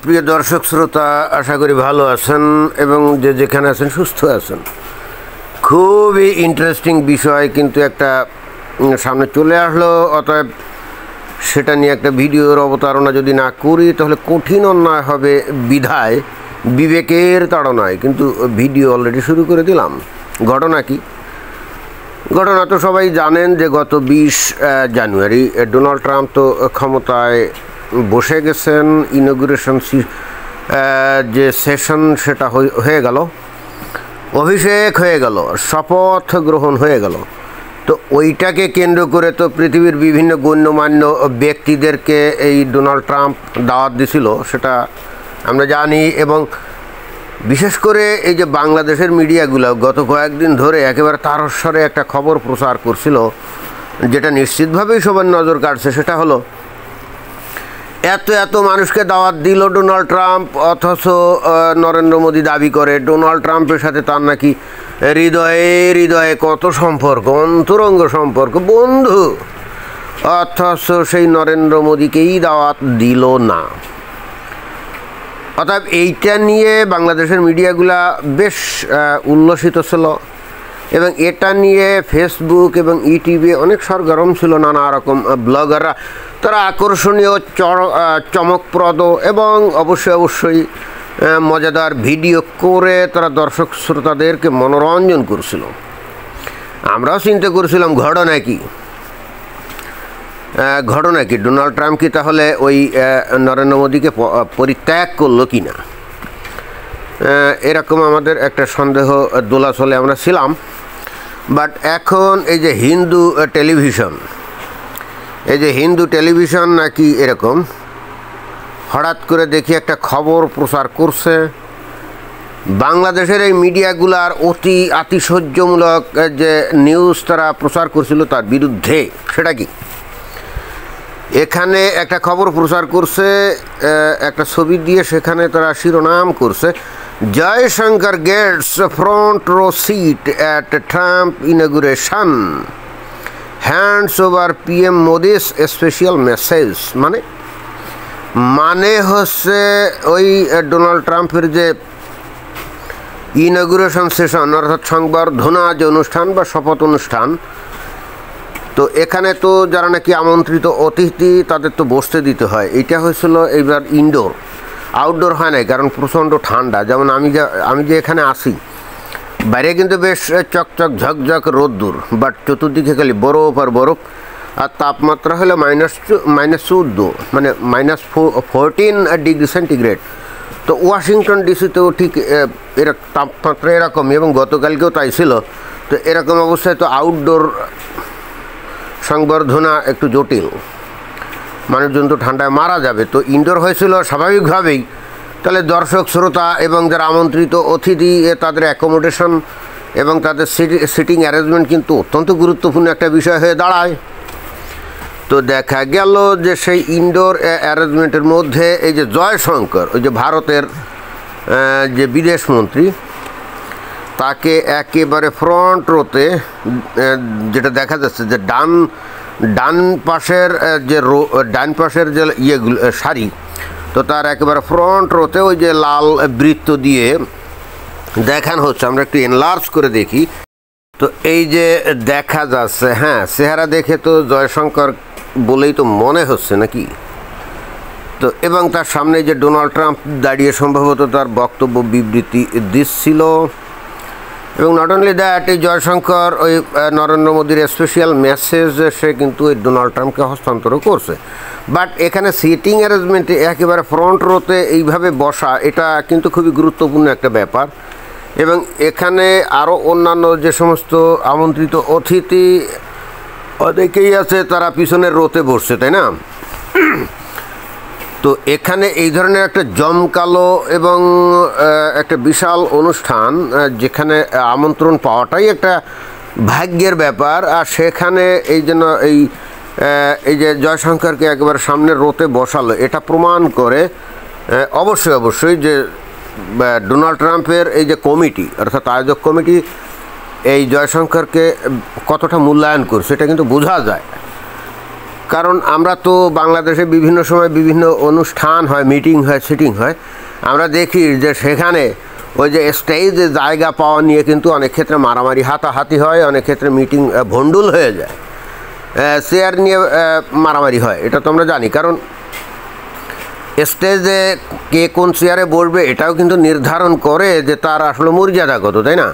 প্রিয় দর্শক শ্রোতা, আশা করি ভালো আছেন এবং যে যেখানে আছেন সুস্থ আছেন। খুবই ইন্টারেস্টিং বিষয় কিন্তু একটা সামনে চলে আসলো, অতএব সেটা নিয়ে একটা ভিডিওর অবতারণা যদি না করি তাহলে কঠিন অন্যায় হবে বিধায় বিবেকের তাড়নায় কিন্তু ভিডিও অলরেডি শুরু করে দিলাম। ঘটনা কি? ঘটনা তো সবাই জানেন যে গত 20 জানুয়ারি ডোনাল্ড ট্রাম্প তো ক্ষমতায় বসে গেছেন। ইনগুরেশন যে সেশন সেটা হয়ে গেল, অভিষেক হয়ে গেল, শপথ গ্রহণ হয়ে গেল। তো ওইটাকে কেন্দ্র করে তো পৃথিবীর বিভিন্ন গণ্যমান্য ব্যক্তিদেরকে এই ডোনাল্ড ট্রাম্প দাওয়াত দিছিল, সেটা আমরা জানি। এবং বিশেষ করে এই যে বাংলাদেশের মিডিয়াগুলো গত কয়েকদিন ধরে একেবারে তারস্বরে একটা খবর প্রচার করছিল, যেটা নিশ্চিতভাবেই সবার নজর কাটছে। সেটা হলো এত মানুষকে দাওয়াত দিল ডোনাল্ড ট্রাম্প, অথচ নরেন্দ্র মোদী দাবি করে ডোনাল্ড ট্রাম্পের সাথে তার নাকি হৃদয়ে কত সম্পর্ক, অন্তরঙ্গ সম্পর্ক, বন্ধু, অথচ সেই নরেন্দ্র মোদীকেই দাওয়াত দিল না। অর্থাৎ এইটা নিয়ে বাংলাদেশের মিডিয়াগুলা বেশ উল্লসিত ছিল এবং এটা নিয়ে ফেসবুক এবং ইউটিউবে অনেক সরগরম ছিল। নানা রকম ব্লগাররা তারা আকর্ষণীয়, চমকপ্রদ এবং অবশ্যই মজাদার ভিডিও করে তারা দর্শক শ্রোতাদেরকে মনোরঞ্জন করছিল। আমরাও চিন্তা করছিলাম ঘটনা কি ডোনাল্ড ট্রাম্প কি তাহলে ওই নরেন্দ্র মোদীকে পরিত্যাগ করলো কি না, এরকম আমাদের একটা সন্দেহ দোলাচলে আমরা ছিলাম। বাট এখন এই যে হিন্দু টেলিভিশন নাকি এরকম হঠাৎ করে দেখি একটা খবর প্রচার করছে। বাংলাদেশের এই মিডিয়াগুলার অতি আতিশয্যমূলক যে নিউজ তারা প্রচার করছিল তার বিরুদ্ধে। সেটা কি? এখানে একটা খবর প্রচার করছে, একটা ছবি দিয়ে, সেখানে তারা শিরোনাম করছে Jaishankar gets front row seat at Trump inauguration, hands over PM Modi's special message. মানে হচ্ছে ওই ডোনাল্ড ট্রাম্পের যে ইনগুরেশন সেশন, অর্থাৎ সংবর্ধনা যে অনুষ্ঠান বা শপথ অনুষ্ঠান, তো এখানে তো যারা নাকি আমন্ত্রিত অতিথি তাদের তো বসতে দিতে হয়। এটা হয়েছিল এইবার ইনডোর, আউটডোর হয় নাই, কারণ প্রচণ্ড ঠান্ডা। যেমন আমি যে এখানে আসি, বাইরে কিন্তু বেশ চকচক ঝকঝক রোদ্দুর, বাট চতুর্দিকে খালি বরফ আর বরফ, আর তাপমাত্রা হলো -14, মানে -14 ডিগ্রি সেন্টিগ্রেড। তো ওয়াশিংটন ডিসিতেও ঠিক তাপমাত্রা এরকমই, এবং গতকালকেও তাই ছিল। তো এরকম অবস্থায় তো আউটডোর সংবর্ধনা একটু জটিল, মানুষজন তো ঠান্ডায় মারা যাবে। তো ইনডোর হয়েছিল স্বাভাবিকভাবেই। তাহলে দর্শক শ্রোতা এবং যারা আমন্ত্রিত অতিথি তাদের অ্যাকোমোডেশন এবং তাদের সিটিং অ্যারেঞ্জমেন্ট কিন্তু অত্যন্ত গুরুত্বপূর্ণ একটা বিষয় হয়ে দাঁড়ায়। তো দেখা গেল যে সেই ইনডোর অ্যারেঞ্জমেন্টের মধ্যে এই যে জয়শঙ্কর, ওই যে ভারতের যে বিদেশমন্ত্রী, তাকে একেবারে ফ্রন্ট রোতে, যেটা দেখা যাচ্ছে যে ডান পাশের যে ইয়েগুলো সারি, তো তার একেবারে ফ্রন্ট রোতে ওই যে লাল বৃত্ত দিয়ে দেখানো হচ্ছে। আমরা একটু এনলার্জ করে দেখি, তো এই যে দেখা যাচ্ছে, হ্যাঁ, চেহারা দেখে তো জয়শঙ্কর বলেই তো মনে হচ্ছে নাকি। তো এবং তার সামনে যে ডোনাল্ড ট্রাম্প দাঁড়িয়ে সম্ভবত তার বক্তব্য বিবৃতি দিচ্ছিল। এবং নট অনলি দ্যাট, এই জয়শঙ্কর ওই নরেন্দ্র মোদীর স্পেশাল মেসেজ সে কিন্তু ওই ডোনাল্ড ট্রাম্পকে হস্তান্তর করছে। বাট এখানে সিটিং অ্যারেঞ্জমেন্টে একেবারে ফ্রন্ট রোতে এইভাবে বসা, এটা কিন্তু খুবই গুরুত্বপূর্ণ একটা ব্যাপার। এবং এখানে আরও অন্যান্য যে সমস্ত আমন্ত্রিত অতিথি অনেকেই আছে, তারা পিছনের রোতে বসছে, তাই না? তো এখানে এই ধরনের একটা জমকালো এবং একটা বিশাল অনুষ্ঠান, যেখানে আমন্ত্রণ পাওয়াটাই একটা ভাগ্যের ব্যাপার। আর সেখানে এই জন্য এই যে জয়শঙ্করকে একেবারে সামনের রোতে বসালো, এটা প্রমাণ করে অবশ্যই যে ডোনাল্ড ট্রাম্পের এই যে কমিটি, অর্থাৎ আয়োজক কমিটি, এই জয়শঙ্করকে কতটা মূল্যায়ন করছে, এটা কিন্তু বোঝা যায়। কারণ আমরা তো বাংলাদেশে বিভিন্ন সময় বিভিন্ন অনুষ্ঠান হয়, মিটিং হয়, সিটিং হয়, আমরা দেখি যে সেখানে ওই যে স্টেজে জায়গা পাওয়া নিয়ে কিন্তু অনেক ক্ষেত্রে মারামারি হাতাহাতি হয়, অনেক ক্ষেত্রে মিটিং ভণ্ডুল হয়ে যায়, চেয়ার নিয়ে মারামারি হয়। এটা তো আমরা জানি, কারণ স্টেজে কে কোন চেয়ারে বসবে এটাও কিন্তু নির্ধারণ করে যে তার আসলে মর্যাদা কত, তাই না?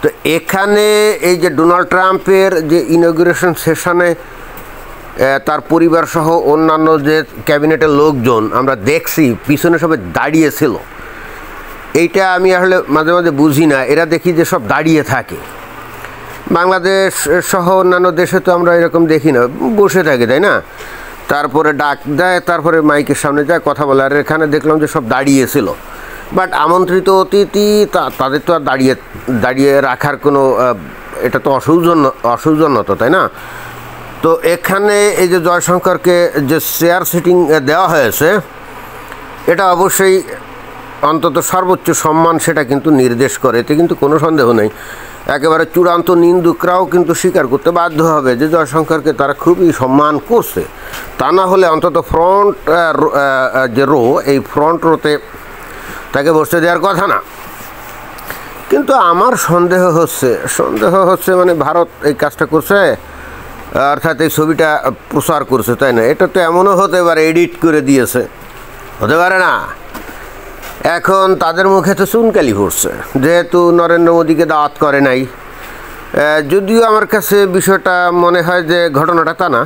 তো এখানে এই যে ডোনাল্ড ট্রাম্পের যে ইনগ্রেশন সেশনে তার পরিবার সহ অন্যান্য যে ক্যাবিনেটের লোকজন আমরা দেখছি পিছনে সবাই দাঁড়িয়েছিল, এইটা আমি আসলে মাঝে মাঝে বুঝি না। এরা দেখি যে সব দাঁড়িয়ে থাকে, বাংলাদেশ সহ অন্যান্য দেশে তো আমরা এরকম দেখি না, বসে থাকে, তাই না? তারপরে ডাক দেয়, তারপরে মাইকের সামনে যায় কথা বলে। আর এখানে দেখলাম যে সব দাঁড়িয়েছিল, বাট আমন্ত্রিত অতিথি তাদের তো আর দাঁড়িয়ে রাখার কোনো, এটা তো অসৌজন্যতা, তাই না? তো এখানে এই যে জয়শঙ্করকে যে চেয়ার সিটিং দেওয়া হয়েছে, এটা অবশ্যই অন্তত সর্বোচ্চ সম্মান সেটা কিন্তু নির্দেশ করে, এতে কিন্তু কোনো সন্দেহ নেই। একেবারে চূড়ান্ত নিন্দুকরাও কিন্তু স্বীকার করতে বাধ্য হবে যে জয়শঙ্করকে তারা খুবই সম্মান করছে। তা না হলে অন্তত ফ্রন্ট যে রো, এই ফ্রন্ট রোতে তাকে বসতে দেওয়ার কথা না। কিন্তু আমার সন্দেহ হচ্ছে মানে ভারত এই কাজটা করছে, অর্থাৎ এই ছবিটা প্রচার করছে, তাই না? এটা তো এমনও হতে পারে এডিট করে দিয়েছে, হতে পারে না? এখন তাদের মুখে তো চুনকালি পড়ছে, যেহেতু নরেন্দ্র মোদীকে দাওয়াত করে নাই। যদিও আমার কাছে বিষয়টা মনে হয় যে ঘটনাটা তা না,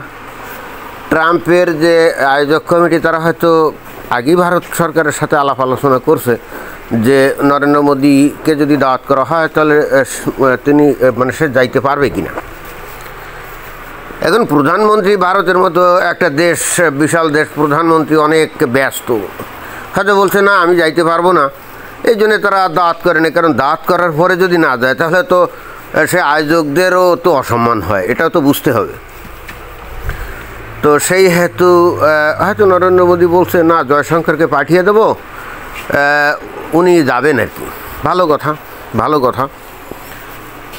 ট্রাম্পের যে আয়োজক কমিটি তারা হয়তো আগেই ভারত সরকারের সাথে আলাপ আলোচনা করছে যে নরেন্দ্র মোদীকে যদি দাওয়াত করা হয় তাহলে তিনি মানে সে যাইতে পারবে কিনা। এখন প্রধানমন্ত্রী, ভারতের মতো একটা দেশ, বিশাল দেশ, প্রধানমন্ত্রী অনেক ব্যস্ত, হয়তো বলছে না আমি যাইতে পারবো না, এই জন্যে তারা দাওয়াত করে না। কারণ দাওয়াত করার পরে যদি না যায় তাহলে তো সে আয়োজকদেরও তো অসম্মান হয়, এটাও তো বুঝতে হবে। তো সেই হেতু হয়তো নরেন্দ্র মোদী বলছে না, জয়শঙ্করকে পাঠিয়ে দেবো, উনি যাবেন আর কি। ভালো কথা।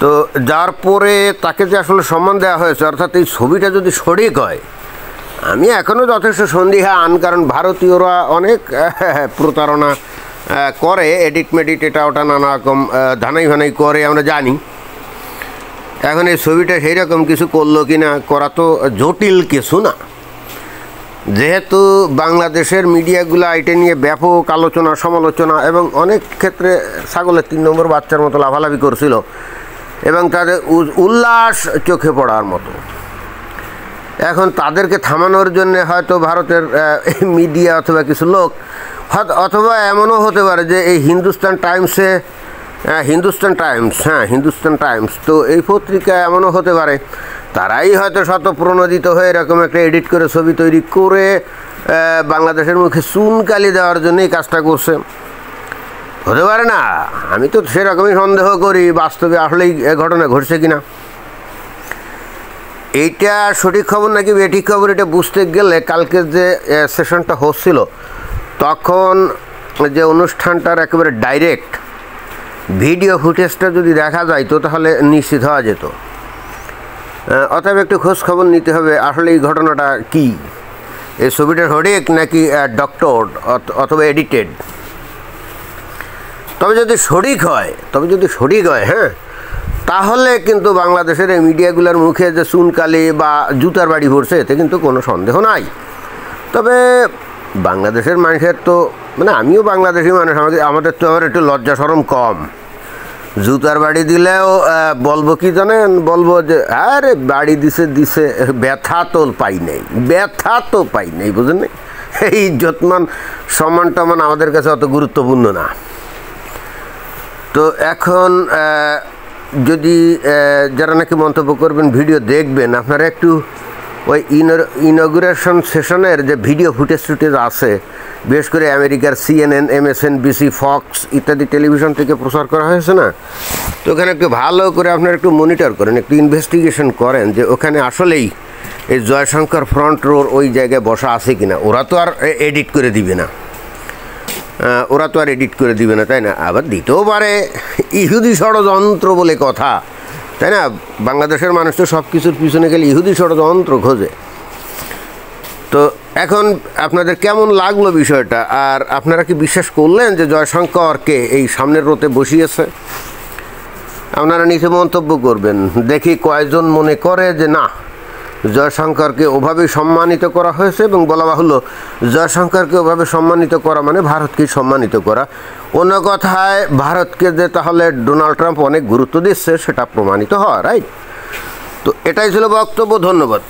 তো যার পরে তাকে যে আসলে সম্মান দেওয়া হয়েছে, অর্থাৎ এই ছবিটা যদি সঠিক হয়, আমি এখনও যথেষ্ট সন্দিহান, কারণ ভারতীয়রা অনেক প্রতারণা করে, এডিট মেডিট এটা ওটা নানা রকম ধানাই করে, আমরা জানি। এখন এই ছবিটা সেই রকম কিছু করলো কি না, করা তো জটিল কিছু না। যেহেতু বাংলাদেশের মিডিয়াগুলো এটা নিয়ে ব্যাপক আলোচনা, সমালোচনা এবং অনেক ক্ষেত্রে ছাগলের 3 নম্বর বাচ্চার মতো লাফালাফি করছিল এবং তাদের উল্লাস চোখে পড়ার মতো। এখন তাদেরকে থামানোর জন্য হয়তো ভারতের মিডিয়া অথবা কিছু লোক, অথবা এমনও হতে পারে যে এই হিন্দুস্তান টাইমস, তো এই পত্রিকা এমনও হতে পারে তারাই হয়তো শতপ্রণোদিত হয়ে এরকম একটা এডিট করে ছবি তৈরি করে বাংলাদেশের মুখে চুনকালি দেওয়ার জন্য এই কাজটা করছে, হতে পারে না? আমি তো সেরকমই সন্দেহ করি, বাস্তবে আসলেই ঘটনা ঘটছে কিনা। এইটা সঠিক খবর নাকি বেঠিক খবর এটা বুঝতে গেলে কালকের যে সেশনটা হচ্ছিল তখন যে অনুষ্ঠানটার একেবারে ডাইরেক্ট ভিডিও ফুটেজটা যদি দেখা যাইতো তাহলে নিশ্চিত হওয়া যেত। অতএব একটু খোঁজ খবর নিতে হবে আসলে এই ঘটনাটা কি, এই ছবিটা সঠিক নাকি ডক্টর অথবা এডিটেড। তবে যদি সঠিক হয় হ্যাঁ, তাহলে কিন্তু বাংলাদেশের এই মিডিয়াগুলোর মুখে যে চুনকালি বা জুতার বাড়ি পড়ছে এতে কিন্তু কোনো সন্দেহ নাই। তবে বাংলাদেশের মানুষের তো মানে আমিও বাংলাদেশি মানুষ, আমাদের তো আবার একটু লজ্জা শরম কম। জুতার বাড়ি দিলেও বলবো কি জানেন, বলবো যে আরে বাড়ি দিছে ব্যথা তো পাই নাই, বুঝলেন? এই ইজ্জতমান সম্মান টমান আমাদের কাছে অত গুরুত্বপূর্ণ না। তো এখন যদি যারা নাকি মন্তব্য করবেন, ভিডিও দেখবেন, আপনারা একটু ওই ইনগ্রেশন সেশনের যে ভিডিও ফুটেজ আছে, বিশেষ করে আমেরিকার CNN, MSNBC, ফক্স ইত্যাদি টেলিভিশন থেকে প্রচার করা হয়েছে না, তো ওখানে একটু ভালো করে আপনারা একটু মনিটর করেন, একটু ইনভেস্টিগেশন করেন যে ওখানে আসলেই এই জয়শঙ্কর ফ্রন্ট রোর ওই জায়গায় বসা আছে কিনা। ওরা তো আর এডিট করে দিবে না, তাই না? আবার দিতেও পারে ইহুদি ষড়যন্ত্র বলে কথা, তাই না? বাংলাদেশের মানুষ তো সব কিছুর পিছনে গেলে ইহুদি ষড়যন্ত্র খোঁজে। এখন আপনাদের কেমন লাগলো বিষয়টা, আর আপনারা কি বিশ্বাস করলেন যে জয়শঙ্করকে এই সামনের রোতে বসিয়েছে? আপনারা নিচে মন্তব্য করবেন, দেখি কয়জন মনে করে যে না, জয়শঙ্করকে ওভাবে সম্মানিত করা হয়েছে। এবং বলা বাহুল্য, জয়শঙ্করকে ওভাবে সম্মানিত করা মানে ভারতকে সম্মানিত করা। অন্য কথায় ভারতকে যে তাহলে ডোনাল্ড ট্রাম্প অনেক গুরুত্ব দিচ্ছে সেটা প্রমাণিত হয়, রাইট? তো এটাই ছিল বক্তব্য। ধন্যবাদ।